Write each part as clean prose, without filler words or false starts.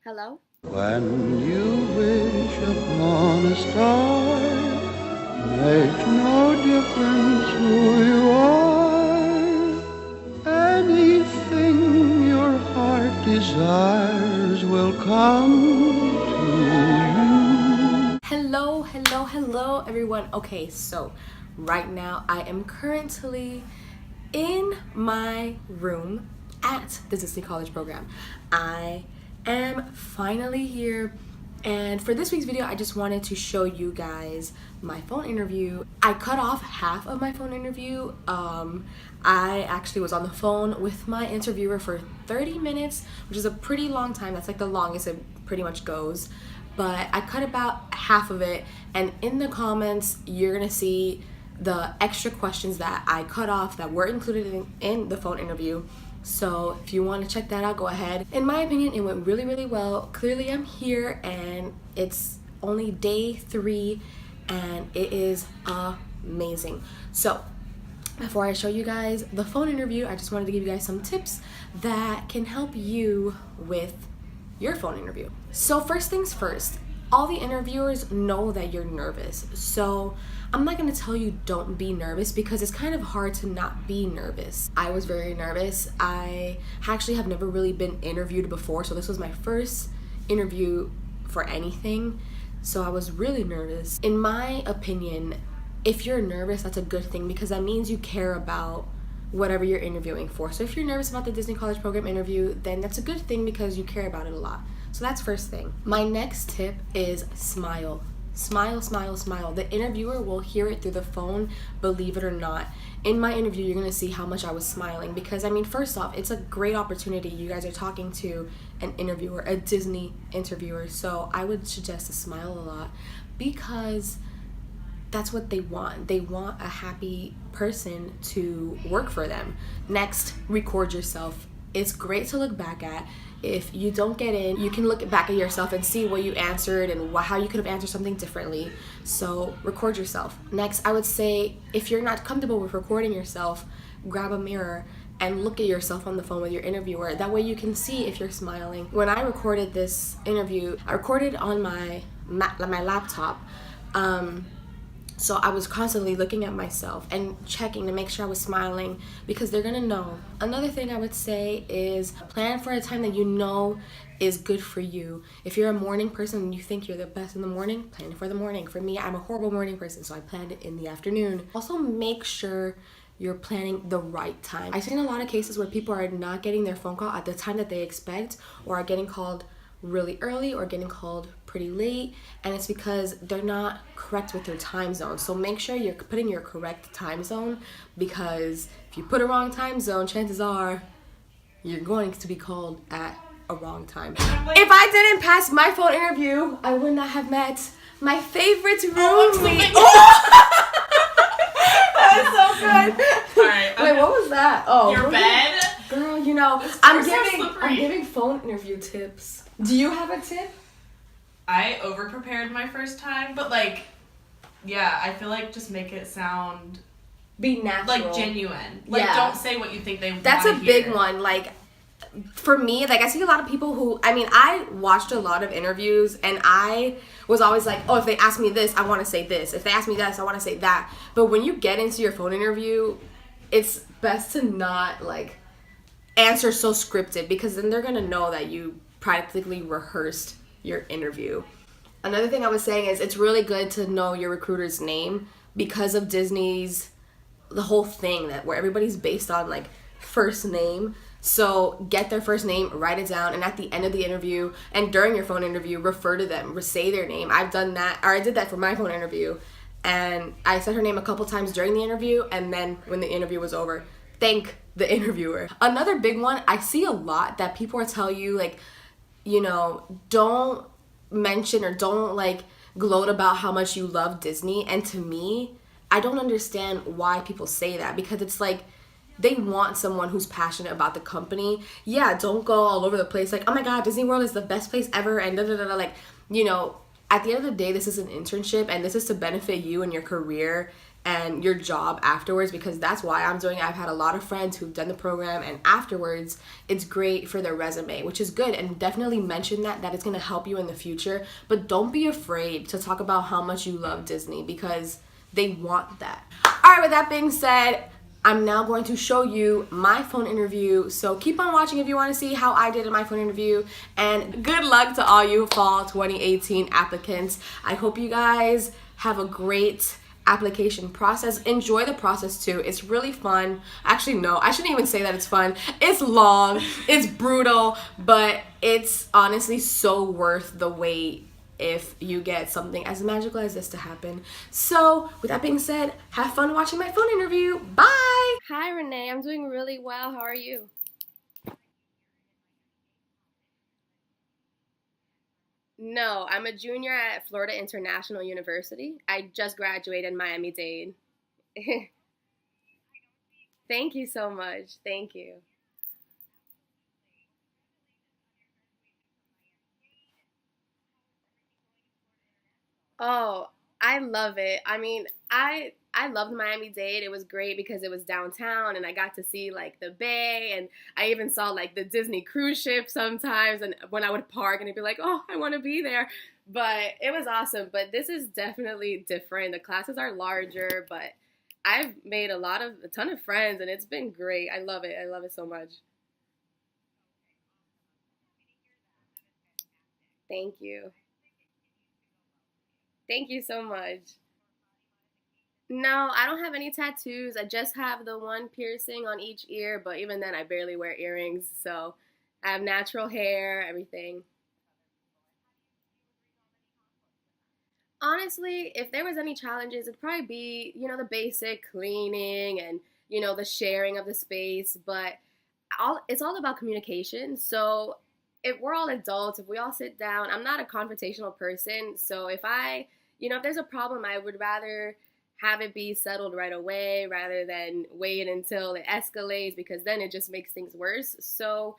Hello? When you wish upon a star, makes no difference who you are. Anything your heart desires will come to you. Hello, everyone. Okay, so right now I am currently in my room at the Disney College program. I am finally here, and for this week's video I just wanted to show you guys my phone interview. I cut off half of my phone interview. I actually was on the phone with my interviewer for 30 minutes, which is a pretty long time. That's like the longest it pretty much goes, but I cut about half of it, and in the comments you're gonna see the extra questions that I cut off that were included in the phone interview. So if you want to check that out, go ahead. In my opinion, it went really well. Clearly I'm here and it's only day 3 and it is amazing. So before I show you guys the phone interview, I just wanted to give you guys some tips that can help you with your phone interview. So first things first, all the interviewers know that you're nervous. So I'm not gonna tell you don't be nervous, because it's kind of hard to not be nervous. I was very nervous. I actually have never really been interviewed before, so this was my first interview for anything. So I was really nervous. In my opinion, if you're nervous, that's a good thing, because that means you care about whatever you're interviewing for. So if you're nervous about the Disney College Program interview, then that's a good thing because you care about it a lot. So that's first thing. My next tip is smile. Smile. The interviewer will hear it through the phone, believe it or not. In my interview, you're gonna see how much I was smiling, because I mean, first off, it's a great opportunity. You guys are talking to an interviewer, a Disney interviewer. So I would suggest to smile a lot, because that's what they want. They want a happy person to work for them. Next, record yourself. It's great to look back at. If you don't get in, you can look back at yourself and see what you answered and how you could have answered something differently. So record yourself. Next, I would say, if you're not comfortable with recording yourself, grab a mirror and look at yourself on the phone with your interviewer. That way you can see if you're smiling. When I recorded this interview, I recorded on my laptop. So I was constantly looking at myself and checking to make sure I was smiling, because they're gonna know. Another thing I would say is plan for a time that you know is good for you. If you're a morning person and you think you're the best in the morning, plan it for the morning. For me, I'm a horrible morning person, so I planned it in the afternoon. Also, make sure you're planning the right time. I've seen a lot of cases where people are not getting their phone call at the time that they expect, or are getting called really early or getting called pretty late, and it's because they're not correct with their time zone. So make sure you're putting your correct time zone, because if you put a wrong time zone, chances are you're going to be called at a wrong time. If I didn't pass my phone interview, I would not have met my favorite roommate. That was so good. Alright. Wait, what was that? Oh, Your bed? Girl, you know, I'm giving phone interview tips. Do you have a tip? I over-prepared my first time, but yeah, I feel like just make it sound Be natural. Genuine. Yeah. Don't say what you think they want. That's a big one. For me, I see a lot of people who, I watched a lot of interviews, and I was always like, oh, if they ask me this, I want to say this. If they ask me this, I want to say that. But when you get into your phone interview, it's best to not answer so scripted, because then they're gonna know that you practically rehearsed your interview. Another thing I was saying is it's really good to know your recruiter's name, because of Disney's the whole thing where everybody's based on first name. So get their first name, write it down, and at the end of the interview and during your phone interview, refer to them, say their name. I've done that, or I did that for my phone interview, and I said her name a couple times during the interview, and then when the interview was over, thank the interviewer. Another big one, I see a lot that people are tell you don't mention or don't gloat about how much you love Disney. And to me, I don't understand why people say that, because it's they want someone who's passionate about the company. Yeah, don't go all over the place oh my god, Disney World is the best place ever, and at the end of the day, this is an internship, and this is to benefit you and your career and your job afterwards, because that's why I'm doing it. I've had a lot of friends who've done the program, and afterwards it's great for their resume, which is good. And definitely mention that it's going to help you in the future. But don't be afraid to talk about how much you love Disney, because they want that. All right, with that being said, I'm now going to show you my phone interview. So keep on watching if you want to see how I did in my phone interview. And good luck to all you fall 2018 applicants. I hope you guys have a great application process. Enjoy the process too. It's really fun. Actually, no, I shouldn't even say that it's fun. It's long, it's brutal, but it's honestly so worth the wait if you get something as magical as this to happen. So with that being said, have fun watching my phone interview. Bye. Hi, Renee. I'm doing really well. How are you? No, I'm a junior at Florida International University. I just graduated Miami-Dade. Thank you so much. Thank you. Oh, I love it. I mean, I loved Miami-Dade. It was great because it was downtown and I got to see like the bay, and I even saw like the Disney cruise ship sometimes, and when I would park and it'd be like, "Oh, I want to be there." But it was awesome. But this is definitely different. The classes are larger, but I've made a ton of friends, and it's been great. I love it. I love it so much. Thank you. Thank you so much. No, I don't have any tattoos. I just have the one piercing on each ear, but even then, I barely wear earrings. So I have natural hair, everything. Honestly, if there was any challenges, it'd probably be, the basic cleaning and, the sharing of the space. But it's all about communication. So if we're all adults, if we all sit down, I'm not a confrontational person. So if there's a problem, I would rather have it be settled right away rather than wait until it escalates, because then it just makes things worse. So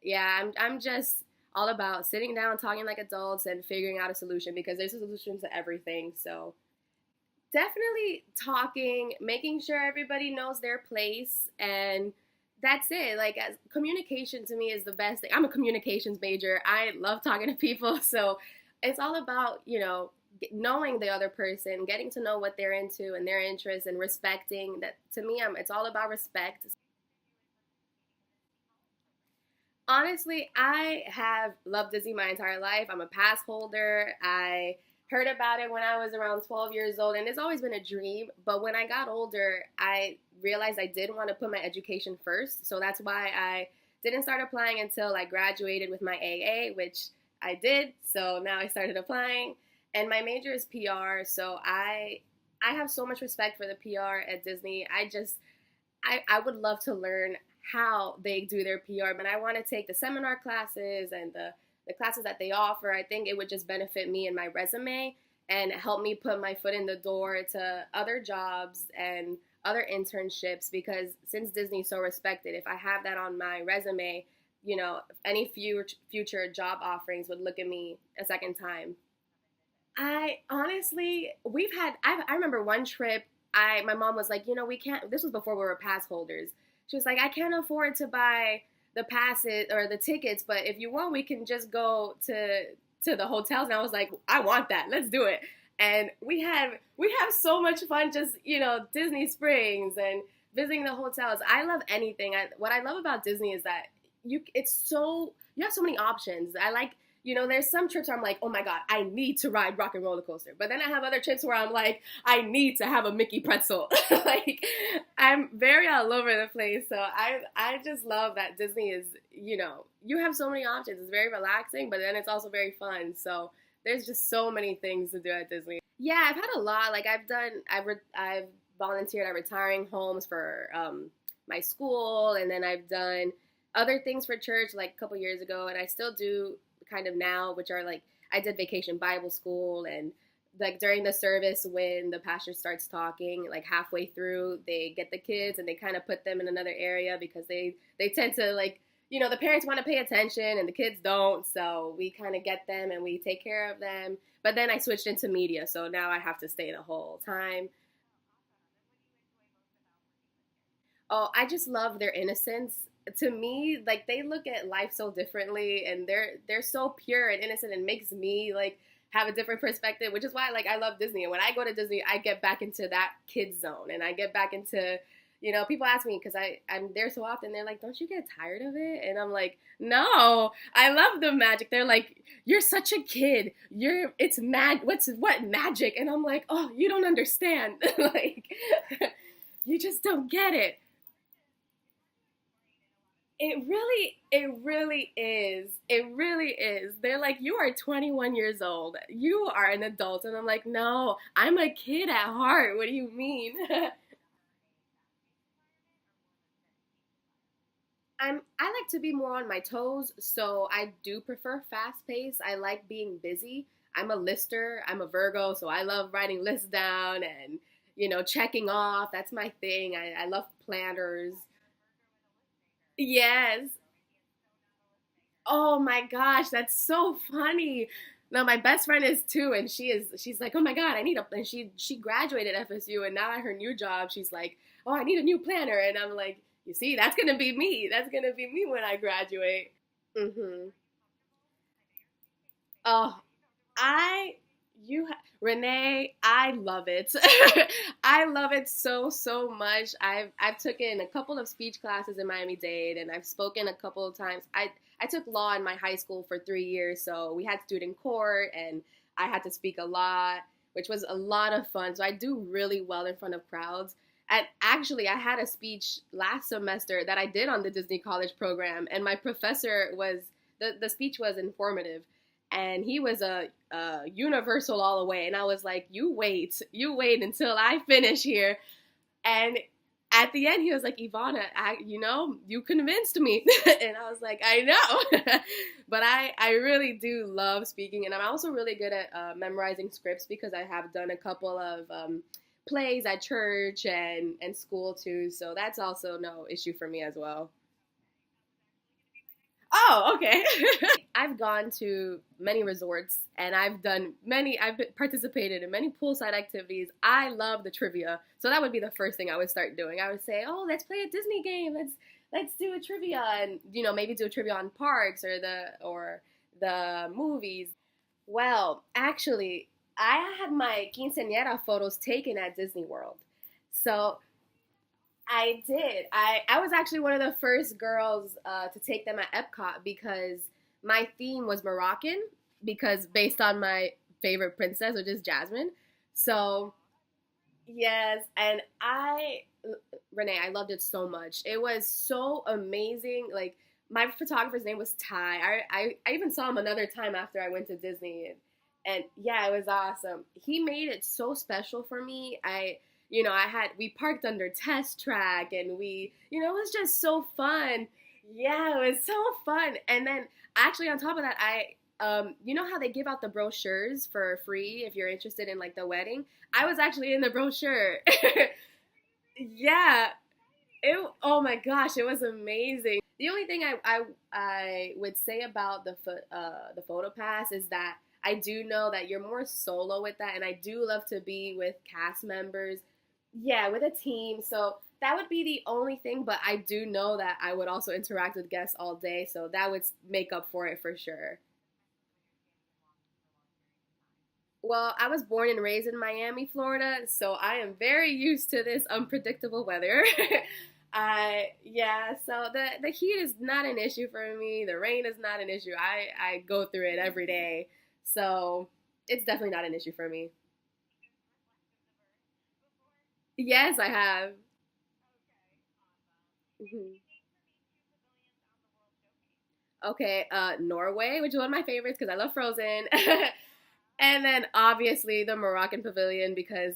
yeah, I'm just all about sitting down, talking like adults, and figuring out a solution, because there's a solution to everything. So definitely talking, making sure everybody knows their place, and that's it. Like, as communication to me is the best thing. I'm a communications major. I love talking to people, so it's all about knowing the other person, getting to know what they're into and their interests, and respecting that. To me, it's all about respect. Honestly, I have loved Disney my entire life. I'm a pass holder. I heard about it when I was around 12 years old, and it's always been a dream. But when I got older, I realized I did want to put my education first. So that's why I didn't start applying until I graduated with my AA, which I did. So now I started applying, and my major is PR. So I have so much respect for the PR at Disney. I would love to learn how they do their PR, but I want to take the seminar classes and the classes that they offer. I think it would just benefit me and my resume and help me put my foot in the door to other jobs and other internships, because since Disney's so respected, if I have that on my resume, any future job offerings would look at me a second time. I honestly, I remember one trip, my mom was like, we can't, this was before we were pass holders. She was like, I can't afford to buy the passes or the tickets, but if you want, we can just go to the hotels. And I was like, I want that. Let's do it. And we have so much fun, just, Disney Springs and visiting the hotels. I love anything. What I love about Disney is that you have so many options. I like, there's some trips where I'm like, oh my God, I need to ride Rock and Roller Coaster. But then I have other trips where I'm like, I need to have a Mickey pretzel. Like, I'm very all over the place. So I just love that Disney is, you have so many options. It's very relaxing, but then it's also very fun. So there's just so many things to do at Disney. Yeah, I've had a lot. Like, I've volunteered at retiring homes for my school, and then I've done other things for church like a couple years ago, and I still do kind of now, which are like, I did Vacation Bible School, and like during the service when the pastor starts talking, like halfway through, they get the kids and they kind of put them in another area, because they tend to, like, the parents want to pay attention and the kids don't, so we kind of get them and we take care of them. But then I switched into media, so now I have to stay the whole time. Oh, I just love their innocence. To me, like they look at life so differently, and they're so pure and innocent, and makes me like have a different perspective, which is why like I love Disney. And when I go to Disney, I get back into that kid zone, and I get back into, people ask me because I'm there so often. They're like, "Don't you get tired of it?" And I'm like, "No, I love the magic." They're like, "You're such a kid. It's mad. What magic?" And I'm like, "Oh, you don't understand. Like, you just don't get it." It really is. It really is. They're like, you are 21 years old. You are an adult. And I'm like, no, I'm a kid at heart. What do you mean? I like to be more on my toes, so I do prefer fast pace. I like being busy. I'm a lister. I'm a Virgo, so I love writing lists down and, checking off. That's my thing. I love planners. Yes. Oh my gosh, that's so funny. No, my best friend is too, and she's like, oh my god, I need a, and she graduated FSU, and now at her new job, she's like, oh, I need a new planner, and I'm like, you see, that's gonna be me. That's gonna be me when I graduate. Mm-hmm. Oh, I Renee, I love it. I love it so much. I've taken a couple of speech classes in Miami-Dade, and I've spoken a couple of times. I took law in my high school for 3 years, so we had student court, and I had to speak a lot, which was a lot of fun. So I do really well in front of crowds. And actually, I had a speech last semester that I did on the Disney College program, and my professor was the speech was informative, and he was a universal all the way. And I was like, you wait until I finish here. And at the end, he was like, Ivana, you convinced me. And I was like, I know. But I really do love speaking. And I'm also really good at memorizing scripts because I have done a couple of plays at church and school too. So that's also no issue for me as well. Oh, okay. I've gone to many resorts and I've participated in many poolside activities. I love the trivia. So that would be the first thing I would start doing. I would say, "Oh, let's play a Disney game. Let's do a trivia and maybe do a trivia on parks or the movies." Well, actually, I had my quinceañera photos taken at Disney World. So I did. I was actually one of the first girls to take them at Epcot because my theme was Moroccan because based on my favorite princess, which is Jasmine. So yes, and Renee, I loved it so much. It was so amazing. Like my photographer's name was Ty. I even saw him another time after I went to Disney, and yeah, it was awesome. He made it so special for me. We parked under test track, and it was just so fun. Yeah, it was so fun. And then actually on top of that, you know how they give out the brochures for free if you're interested in like the wedding? I was actually in the brochure. Yeah, oh my gosh, it was amazing. The only thing I would say about the photo pass is that I do know that you're more solo with that, and I do love to be with cast members. Yeah, with a team. So that would be the only thing, but I do know that I would also interact with guests all day, so that would make up for it for sure. Well, I was born and raised in Miami, Florida, so I am very used to this unpredictable weather. Yeah, so the heat is not an issue for me. The rain is not an issue. I go through it every day. So it's definitely not an issue for me. Yes, I have. Mhm. Okay, Norway, which is one of my favorites because I love Frozen. And then obviously the Moroccan Pavilion because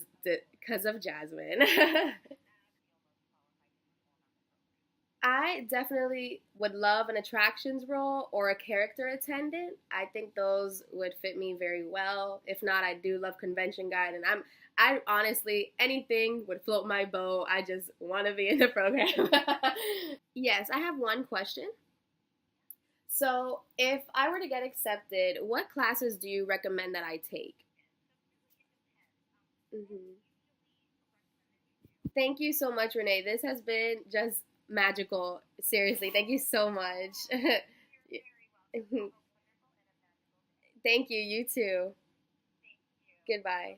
of Jasmine. I definitely would love an attractions role or a character attendant. I think those would fit me very well. If not, I do love convention guide, and I honestly anything would float my boat. I just want to be in the program. Yes, I have one question. So, if I were to get accepted, what classes do you recommend that I take? Hmm. Thank you so much, Renee. This has been just magical. Seriously, thank you so much. Thank you. You too. Goodbye.